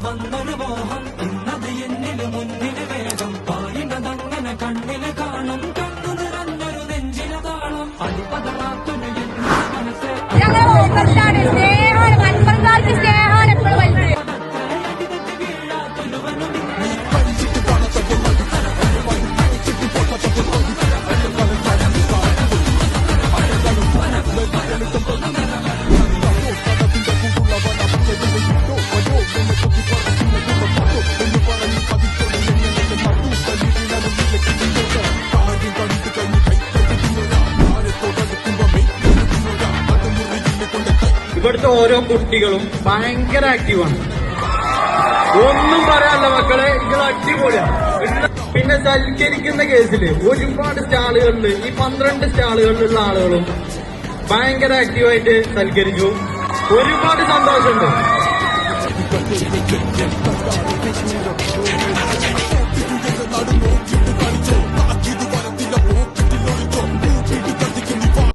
വന്നൊരു മോഹം ഇന്നത് എന്നില് മുന്നില് വേഗം പായിണതങ്ങനെ കണ്ണില് കാണും കണ്ണു നിറഞ്ഞൊരു നെഞ്ചിന് താളം അടിപ്പതറാത്തൊരു മനസ്സ് ഇവിടുത്തെ ഓരോ കുട്ടികളും ഭയങ്കര ആക്റ്റീവാണ്. ഒന്നും പറയാനല്ല മക്കളെ, ഇത് അടിപൊളിയാണ്. പിന്നെ സൽക്കരിക്കുന്ന കേസില് ഒരുപാട് സ്റ്റാളുകളിൽ ഈ 12 സ്റ്റാളുകളിലുള്ള ആളുകളും ഭയങ്കര ആക്റ്റീവായിട്ട് സൽക്കരിച്ചു. ഒരുപാട് സന്തോഷമുണ്ട്.